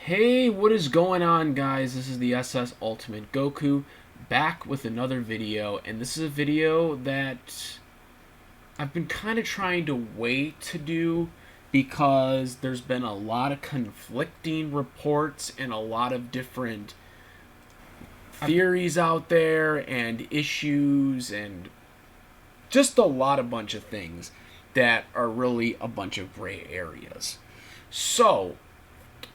Hey, what is going on, guys? This is the SS Ultimate Goku back with another video, and this is a video that I've been kind of trying to wait to do because there's been a lot of conflicting reports and a lot of different theories out there and issues and just a bunch of things that are really a bunch of gray areas. So,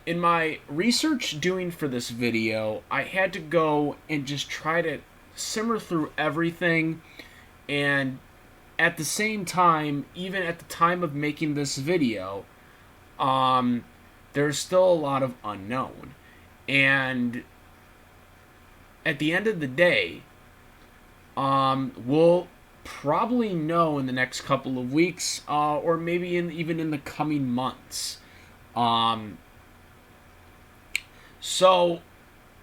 in my research doing for this video, I had to go and just try to simmer through everything, and at the same time, even at the time of making this video, there's still a lot of unknown. And at the end of the day, we'll probably know in the next couple of weeks, or maybe even in the coming months. So,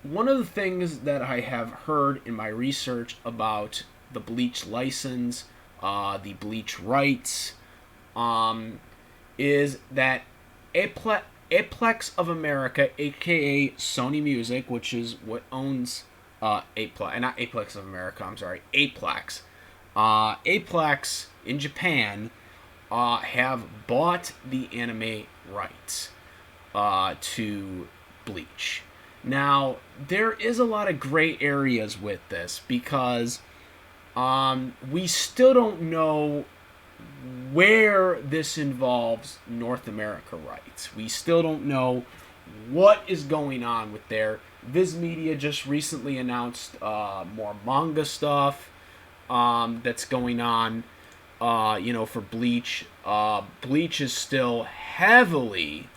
one of the things that I have heard in my research about the Bleach license, the Bleach rights, is that Aniplex of America, aka Sony Music, which is what owns Aniplex, not Aniplex of America, I'm sorry, Aniplex. Aniplex in Japan have bought the anime rights to Bleach. Now, there is a lot of gray areas with this because we still don't know where this involves North America rights. We still don't know what is going on with there. Viz Media just recently announced more manga stuff that's going on, for Bleach. Bleach is still heavily,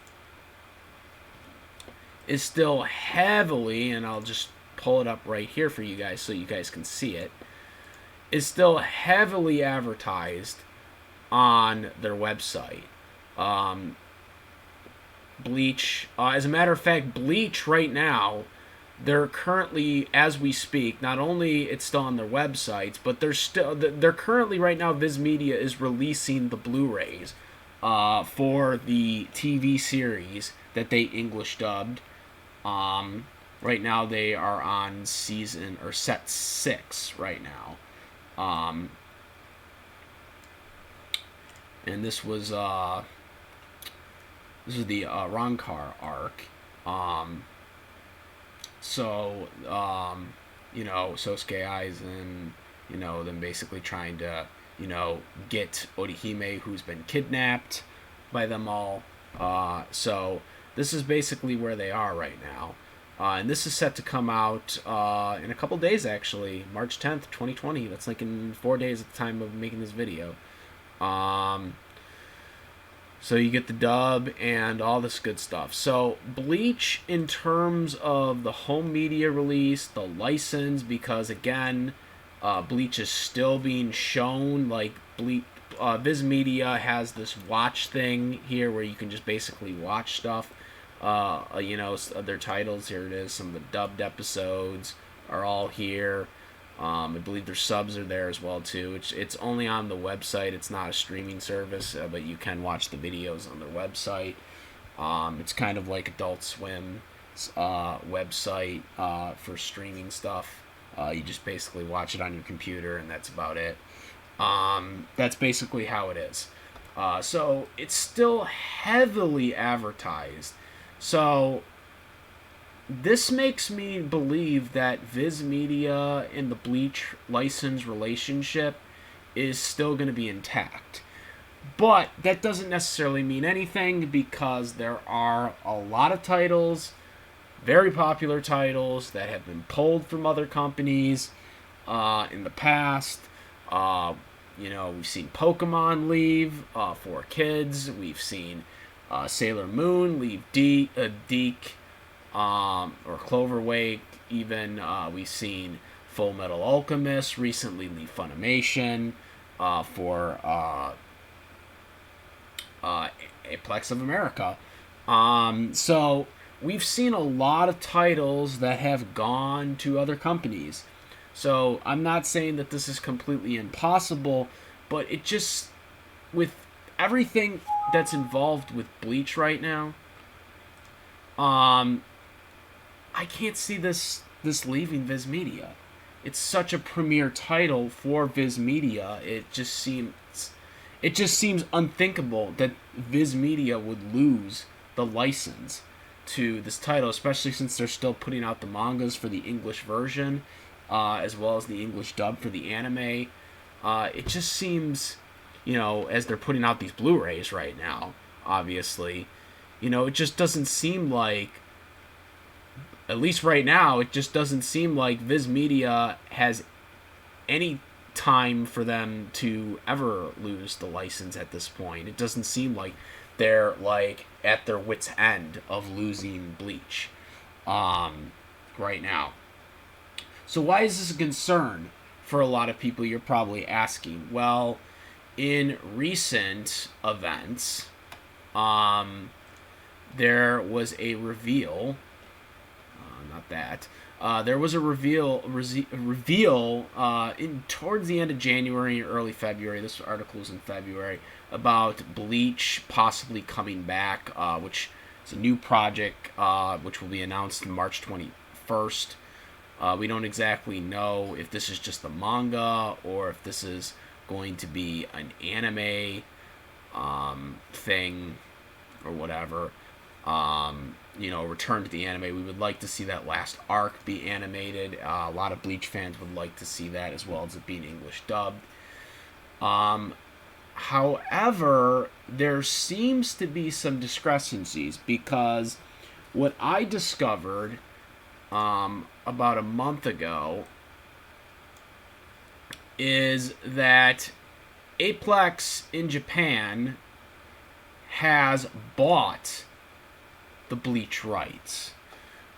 and I'll just pull it up right here for you guys so you guys can see it, is still heavily advertised on their website. Bleach, as a matter of fact, Bleach right now, they're currently, as we speak, not only it's still on their websites, but they're currently right now, Viz Media is releasing the Blu-rays for the TV series that they English dubbed. Right now they are on set 6 right now. And this was the Rankar arc. Sosuke Aizen, them basically trying to, get Orihime, who's been kidnapped by them all. So this is basically where they are right now. And this is set to come out in a couple days, actually. March 10th, 2020. That's like in 4 days at the time of making this video. So you get the dub and all this good stuff. So Bleach, in terms of the home media release, the license, because again, Bleach is still being shown. Like Viz Media has this watch thing here where you can just basically watch stuff. Their titles, here it is. Some of the dubbed episodes are all here. I believe their subs are there as well too. It's only on the website. It's not a streaming service, but you can watch the videos on their website. It's kind of like Adult Swim's website for streaming stuff. You just basically watch it on your computer, and that's about it. That's basically how it is. So it's still heavily advertised. So this makes me believe that Viz Media and the Bleach license relationship is still going to be intact. But that doesn't necessarily mean anything because there are a lot of titles, very popular titles, that have been pulled from other companies in the past. We've seen Pokemon leave for kids. We've seen Sailor Moon leave Deke. Or Cloverwake, even. We've seen Full Metal Alchemist recently leave Funimation for Aniplex of America. So we've seen a lot of titles that have gone to other companies. So I'm not saying that this is completely impossible, but it just, with everything that's involved with Bleach right now, Um, I can't see this leaving Viz Media. It's such a premier title for Viz Media. It just seems unthinkable that Viz Media would lose the license to this title, especially since they're still putting out the mangas for the English version, as well as the English dub for the anime. It just seems, as they're putting out these Blu-rays right now, obviously, it just doesn't seem like, at least right now, it just doesn't seem like Viz Media has any time for them to ever lose the license at this point. It doesn't seem like they're like at their wits' end of losing Bleach right now. So why is this a concern for a lot of people? You're probably asking. Well, in recent events, there was a reveal. Not that. There was a reveal in towards the end of January or early February. This article was in February about Bleach possibly coming back, which is a new project which will be announced on March 21st. We don't exactly know if this is just the manga or if this is going to be an anime thing or whatever. Return to the anime. We would like to see that last arc be animated. A lot of Bleach fans would like to see that, as well as it being English dubbed. However, there seems to be some discrepancies because what I discovered about a month ago is that Aniplex in Japan has bought the Bleach rights.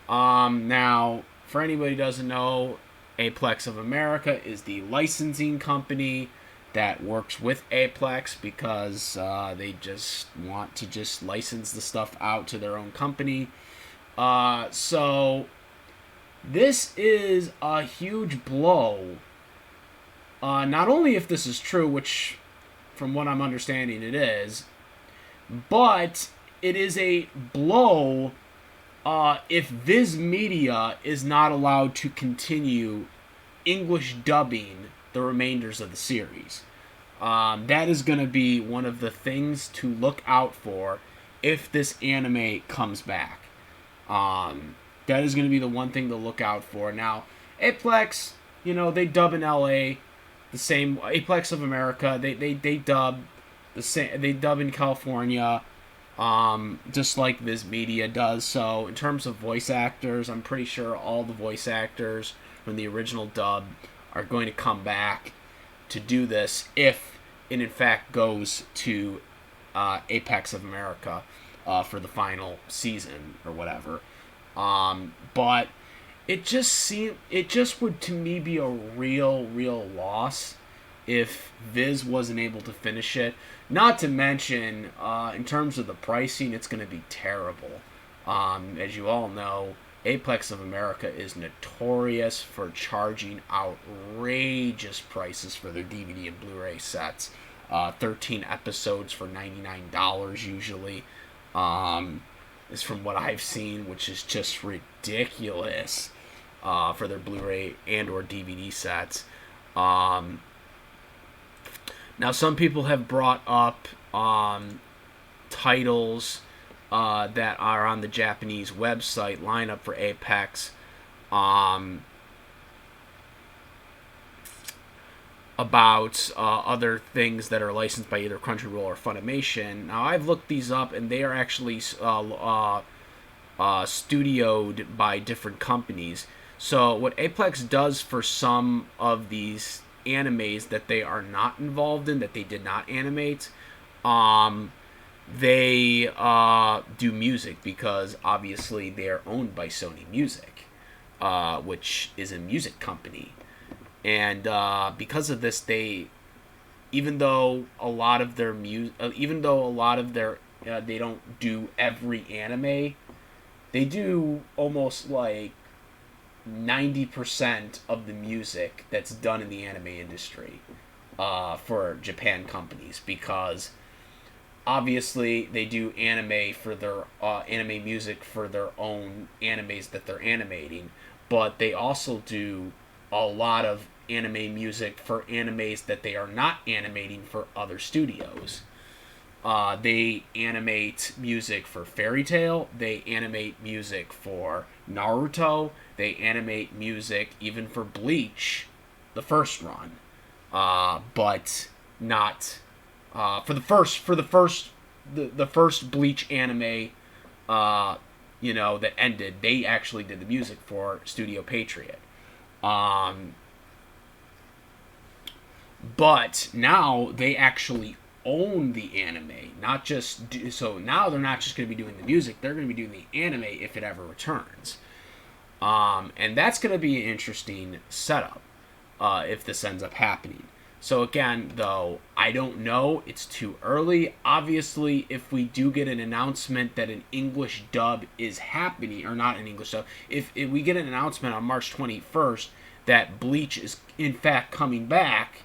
Now, for anybody who doesn't know, Aniplex of America is the licensing company that works with Aniplex because they just want to just license the stuff out to their own company. So this is a huge blow. Not only if this is true, which from what I'm understanding it is, but it is a blow if Viz Media is not allowed to continue English dubbing the remainders of the series. That is going to be one of the things to look out for if this anime comes back. That is going to be the one thing to look out for. Now, Aniplex, they dub in LA the same. Aniplex of America, they dub the same. They dub in California. Just like Viz Media does. So in terms of voice actors, I'm pretty sure all the voice actors from the original dub are going to come back to do this if it in fact goes to Aniplex of America for the final season or whatever. But it just would to me be a real loss if Viz wasn't able to finish it. Not to mention, in terms of the pricing, it's going to be terrible. As you all know, Aniplex of America is notorious for charging outrageous prices for their DVD and Blu-ray sets. 13 episodes for $99 usually, is from what I've seen, which is just ridiculous for their Blu-ray and or DVD sets. Now, some people have brought up titles that are on the Japanese website lineup for Aniplex about other things that are licensed by either Crunchyroll or Funimation. Now, I've looked these up, and they are actually studioed by different companies. So, what Aniplex does for some of these animes that they are not involved in, that they did not animate, they do music because obviously they are owned by Sony Music, which is a music company, and because of this, they, even though a lot of their they don't do every anime, they do almost like 90% of the music that's done in the anime industry for Japan companies, because obviously they do anime for their anime music for their own animes that they're animating, but they also do a lot of anime music for animes that they are not animating for other studios. They animate music for Fairy Tail. They animate music for Naruto. They animate music even for Bleach, the first run, but not the first Bleach anime. That ended. They actually did the music for Studio Patriot. But now they actually own the anime, not just so now they're not just going to be doing the music, they're going to be doing the anime if it ever returns. And that's going to be an interesting setup if this ends up happening. So again, though, I don't know. It's too early. Obviously, if we do get an announcement that an English dub is happening, or not an English dub, if we get an announcement on March 21st that Bleach is in fact coming back,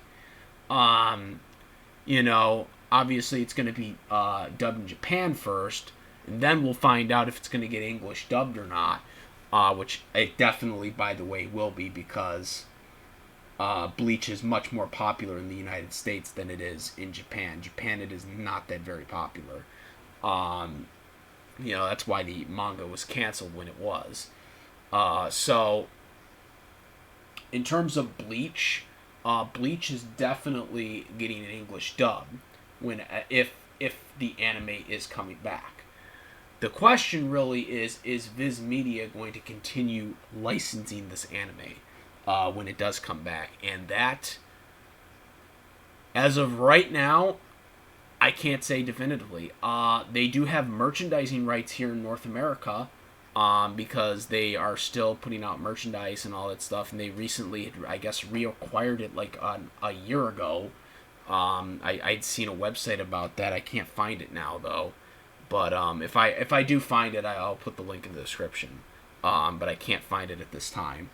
obviously it's going to be dubbed in Japan first, and then we'll find out if it's going to get English dubbed or not, which it definitely, by the way, will be, because Bleach is much more popular in the United States than it is in Japan. Japan, it is not that very popular. That's why the manga was canceled when it was. So, in terms of Bleach, Bleach is definitely getting an English dub if the anime is coming back. The question really is Viz Media going to continue licensing this anime when it does come back? And that, as of right now, I can't say definitively. They do have merchandising rights here in North America, because they are still putting out merchandise and all that stuff, and they recently, I guess, reacquired it like a year ago. I'd seen a website about that. I can't find it now though, but if I do find it, I'll put the link in the description. But I can't find it at this time.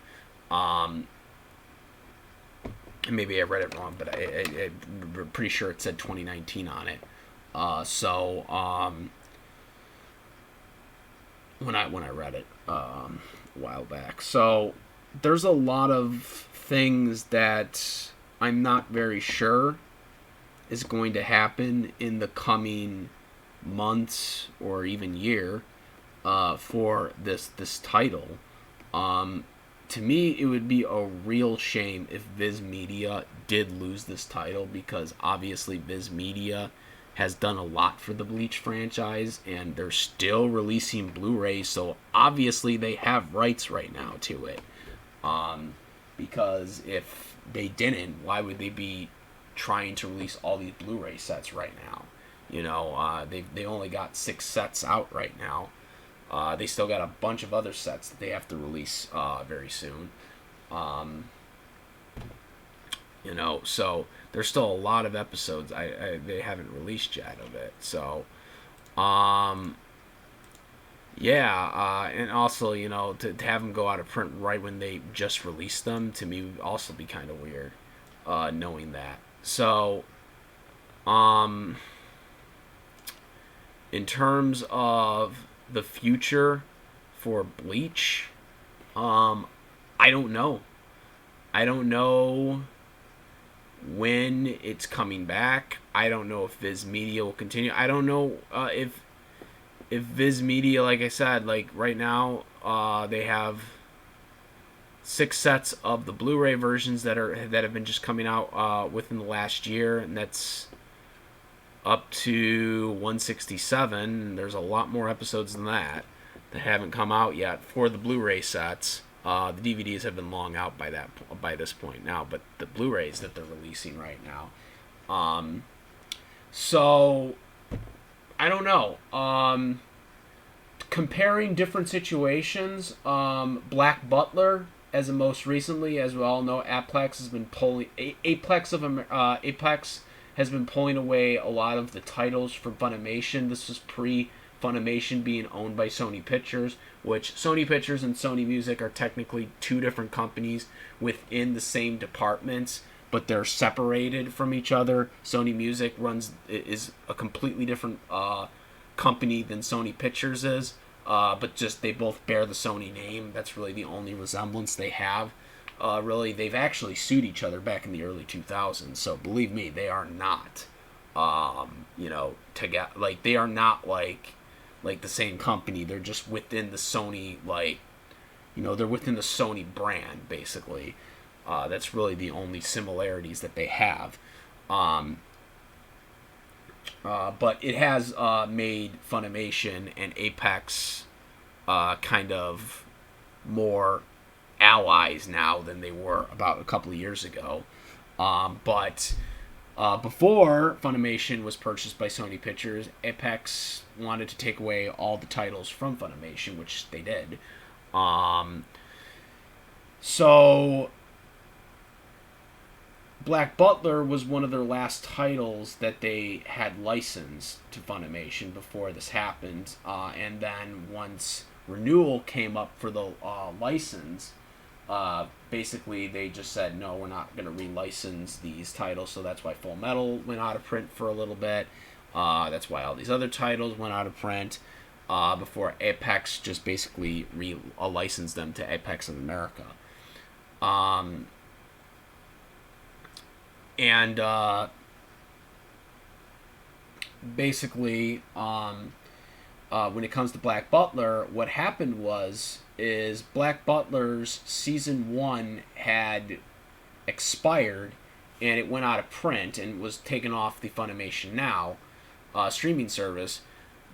Maybe I read it wrong, but I'm pretty sure it said 2019 on it. When I read it a while back. So there's a lot of things that I'm not very sure is going to happen in the coming months or even year for this title. To me, it would be a real shame if Viz Media did lose this title, because obviously Viz Media has done a lot for the Bleach franchise, and they're still releasing Blu-rays, so obviously they have rights right now to it. Because if they didn't, why would they be trying to release all these Blu-ray sets right now? They only got 6 sets out right now. They still got a bunch of other sets that they have to release very soon. So there's still a lot of episodes they haven't released yet of it. So, and also, to have them go out of print right when they just released them, to me, would also be kind of weird, knowing that. So, in terms of the future for Bleach, I don't know. I don't know when it's coming back. I don't know if Viz Media will continue. I don't know if Viz Media, like I said, like right now, they have 6 sets of the Blu-ray versions that have been just coming out within the last year, and that's up to 167. There's a lot more episodes than that haven't come out yet for the Blu-ray sets. The DVDs have been long out by this point now, but the Blu-rays that they're releasing right now. So I don't know. Comparing different situations, Black Butler, as of most recently, as we all know, Aniplex has been pulling Apex has been pulling away a lot of the titles from Funimation. This was pre-Funimation being owned by Sony Pictures, which Sony Pictures and Sony Music are technically 2 different companies within the same departments. but they're separated from each other. Sony Music is a completely different company than Sony Pictures is, but just they both bear the Sony name. That's really the only resemblance they have. Really, they've actually sued each other back in the early 2000s. So believe me, they are not, together. Like they are not like the same company. They're just within the Sony, they're within the Sony brand basically. That's really the only similarities that they have. But it has made Funimation and Apex kind of more allies now than they were about a couple of years ago. But before Funimation was purchased by Sony Pictures, Apex wanted to take away all the titles from Funimation, which they did. So Black Butler was one of their last titles that they had licensed to Funimation before this happened. And then once renewal came up for the license, basically they just said, no, we're not going to relicense these titles. So that's why Full Metal went out of print for a little bit. That's why all these other titles went out of print before Apex just basically licensed them to Aniplex of America. And basically, when it comes to Black Butler, what happened is Black Butler's season 1 had expired, and it went out of print and was taken off the Funimation Now streaming service.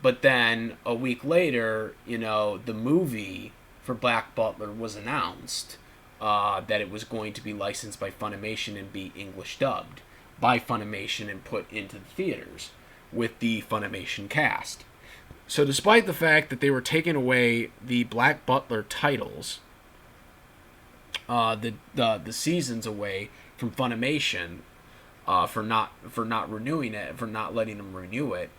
But then a week later, the movie for Black Butler was announced. That it was going to be licensed by Funimation and be English dubbed by Funimation and put into the theaters with the Funimation cast. So despite the fact that they were taking away the Black Butler titles, the seasons away from Funimation for not renewing it, for not letting them renew it,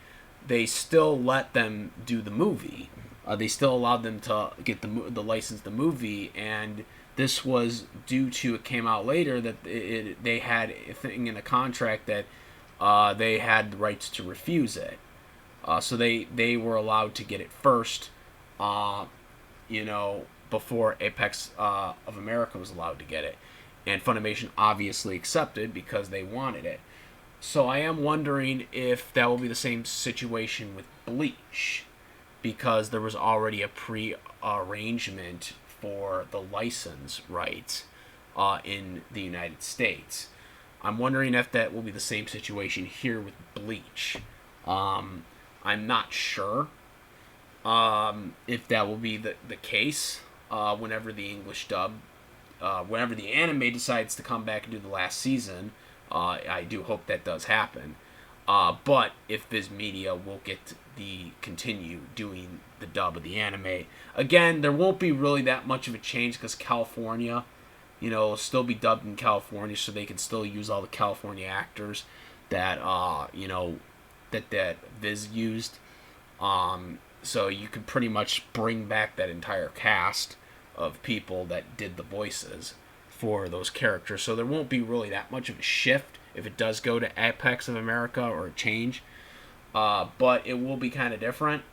they still let them do the movie. They still allowed them to get the license the movie, and this was due to, it came out later that they had a thing in a contract that they had the rights to refuse it. So they were allowed to get it first, before Aniplex of America was allowed to get it. And Funimation obviously accepted because they wanted it. So I am wondering if that will be the same situation with Bleach, because there was already a pre-arrangement for the license rights in the United States. I'm wondering if that will be the same situation here with Bleach. I'm not sure if that will be the case whenever the English dub, whenever the anime decides to come back and do the last season. I do hope that does happen. But if Viz Media will continue doing the dub of the anime, again, there won't be really that much of a change because California, will still be dubbed in California, so they can still use all the California actors that that Viz used. So you could pretty much bring back that entire cast of people that did the voices for those characters. So there won't be really that much of a shift if it does go to Aniplex of America or a change. But it will be kind of different.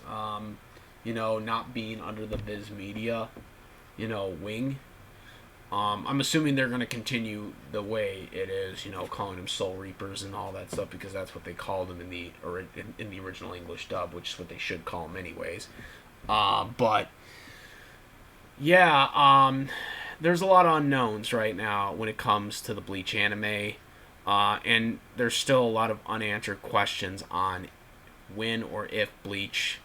Not being under the Viz Media, wing. I'm assuming they're going to continue the way it is, calling them Soul Reapers and all that stuff, because that's what they called them in the original English dub, which is what they should call them anyways. But yeah, there's a lot of unknowns right now when it comes to the Bleach anime, and there's still a lot of unanswered questions on when or if Bleach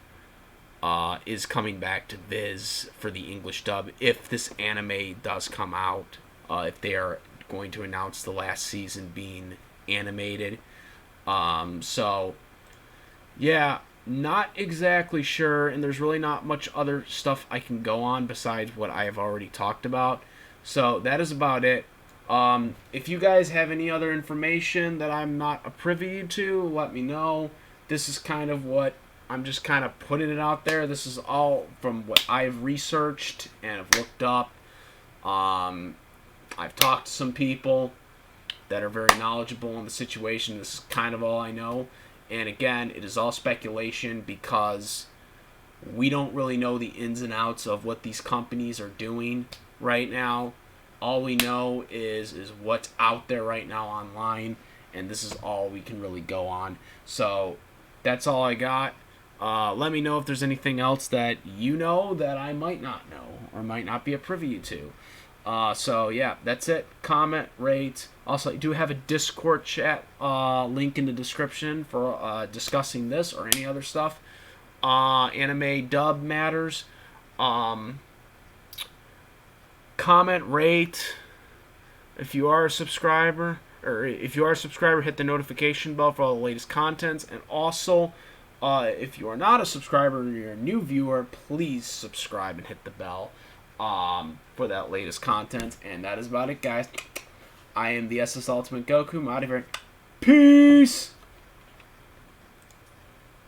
is coming back to Viz for the English dub, if this anime does come out, if they are going to announce the last season being animated. So, yeah, not exactly sure, and there's really not much other stuff I can go on besides what I have already talked about. So, that is about it. If you guys have any other information that I'm not privy to, let me know. This is kind of what I'm just kind of putting it out there. This is all from what I've researched and have looked up. I've talked to some people that are very knowledgeable in the situation. This is kind of all I know. And again, it is all speculation because we don't really know the ins and outs of what these companies are doing right now. All we know is what's out there right now online, and this is all we can really go on. So that's all I got. Let me know if there's anything else that you know that I might not know or might not be a privy to. So yeah, that's it. Comment, rate. Also, I do have a Discord chat link in the description for discussing this or any other stuff. Anime dub matters. Comment, rate. If you are a subscriber, hit the notification bell for all the latest contents. And also, if you are not a subscriber or you're a new viewer, please subscribe and hit the bell for that latest content. And that is about it, guys. I am the SS Ultimate Goku. I'm out of here. Peace!